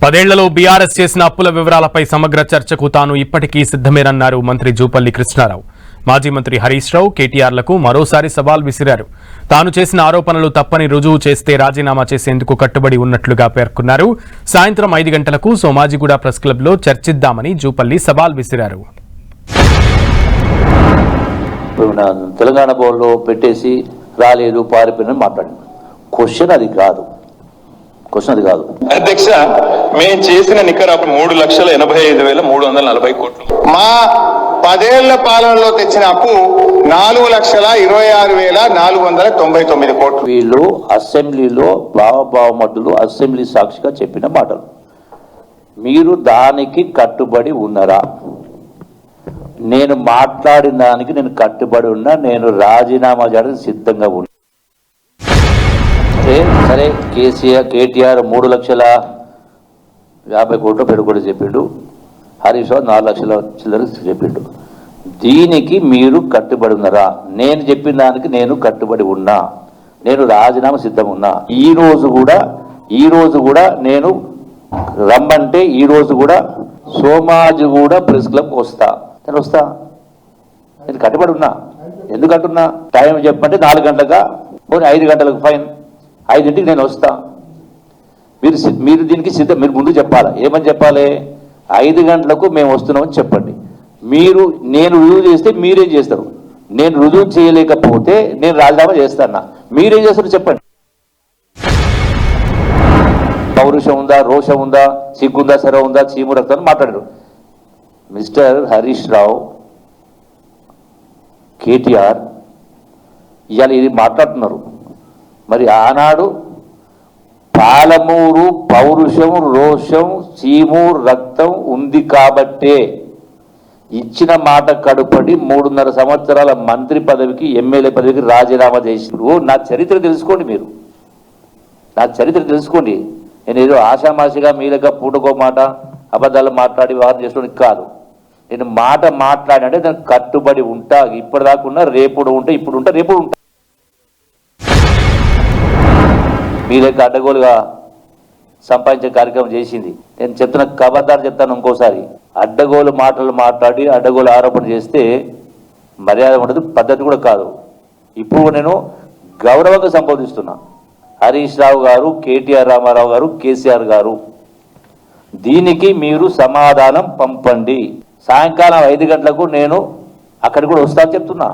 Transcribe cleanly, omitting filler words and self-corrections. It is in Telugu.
10 ఏళ్లలో బీఆర్ఎస్ చేసిన అప్పుల వివరాలపై సమగ్ర చర్చకు తాను ఇప్పటికీ సిద్ధమేనన్నారు మంత్రి జూపల్లి కృష్ణారావు. మాజీ మంత్రి హరీష్ రావు కేటీఆర్లకు మరోసారి సవాల్ విసిరారు. తాను చేసిన ఆరోపణలు తప్పని రుజువు చేస్తే రాజీనామా చేసేందుకు కట్టుబడి ఉన్నట్లుగా పేర్కొన్నారు. సాయంత్రం 5 గంటలకు సోమాజిగూడ ప్రెస్ క్లబ్లో చర్చిద్దామని జూపల్లి సవాల్ విసిరారు. తెలంగాణ భవన్లో పెట్టేసి రాలేదు పారిపోయిన మాట్లాడింది. క్వశ్చన్ అది కాదు. అధ్యక్ష, మేము చేసిన నికర 3,85,340 కోట్లు. మా 10 ఏళ్ల పాలనలో తెచ్చిన అప్పు 4,26,499 కోట్లు. వీళ్ళు అసెంబ్లీలో భావమడ్డులు అసెంబ్లీ సాక్షిగా చెప్పిన మాటలు. మీరు దానికి కట్టుబడి ఉన్నారా? నేను మాట్లాడిన దానికి నేను కట్టుబడి ఉన్నా. నేను రాజీనామా చేయడానికి సిద్ధంగా ఉన్నా. సరే, కేటీఆర్ 3,50,000 కోట్లు పెట్టుబడి చెప్పిండు. హరీష్ రావు 4 లక్షల చిల్లర చెప్పిండు. దీనికి మీరు కట్టుబడి ఉన్నారా? నేను చెప్పిన దానికి నేను కట్టుబడి ఉన్నా. నేను రాజీనామా సిద్ధం ఉన్నా. ఈ రోజు కూడా నేను రమ్మంటే ఈ రోజు కూడా సోమాజిగూడ ప్రెస్ క్లబ్ వస్తా. నేను కట్టుబడి ఉన్నా. ఎందుకు అంటున్నా? టైం చెప్పమంటే 4 గంటలుగా 5 గంటలకు ఫైన్. 5ంటికి నేను వస్తా. మీరు దీనికి సిద్ధం. మీరు ముందు చెప్పాలా? ఏమని చెప్పాలి? 5 గంటలకు మేము వస్తున్నామని చెప్పండి. నేను రుజువు చేస్తే మీరేం చేస్తారు? నేను రుజువు చేయలేకపోతే నేను రాజీనామా చేస్తానా? మీరేం చేస్తారు చెప్పండి. పౌరుషం ఉందా, రోషం ఉందా, సిగ్గుందా, సర ఉందా, చీము రక్తాన్ని మాట్లాడారు. మిస్టర్ హరీష్ రావు, కేటీఆర్ ఇవాళ ఇది మాట్లాడుతున్నారు. మరి ఆనాడు పాలమూరు పౌరుషం, రోషం, చీము రక్తం ఉంది కాబట్టే ఇచ్చిన మాట కడుపడి 3.5 సంవత్సరాల మంత్రి పదవికి, ఎమ్మెల్యే పదవికి రాజీనామా చేసిరు. నా చరిత్ర తెలుసుకోండి. మీరు నా చరిత్ర తెలుసుకోండి. నేను ఏదో ఆషామాషిగా మీదగా పూటకో మాట అబద్ధాలు మాట్లాడి వ్యవహారం చేసుకోవడానికి కాదు. నేను మాట మాట్లాడినంటే దానికి కట్టుబడి ఉంటా. ఇప్పటిదాకా ఉన్నా, రేపుడు ఉంటా, ఇప్పుడు ఉంటా, రేపు ఉంటా. మీ దగ్గర అడ్డగోలుగా సంపాదించే కార్యక్రమం చేసింది. నేను చెప్తున్న కబద్దారు చెప్తాను ఇంకోసారి. అడ్డగోలు మాటలు మాట్లాడి అడ్డగోలు ఆరోపణ చేస్తే మర్యాద ఉండదు, పద్ధతి కూడా కాదు. ఇప్పుడు నేను గౌరవంగా సంబోధిస్తున్నా. హరీష్ రావు గారు, కేటీఆర్ రామారావు గారు, కేసీఆర్ గారు, దీనికి మీరు సమాధానం పంపండి. సాయంకాలం 5 గంటలకు నేను అక్కడికి కూడా వస్తా చెప్తున్నా.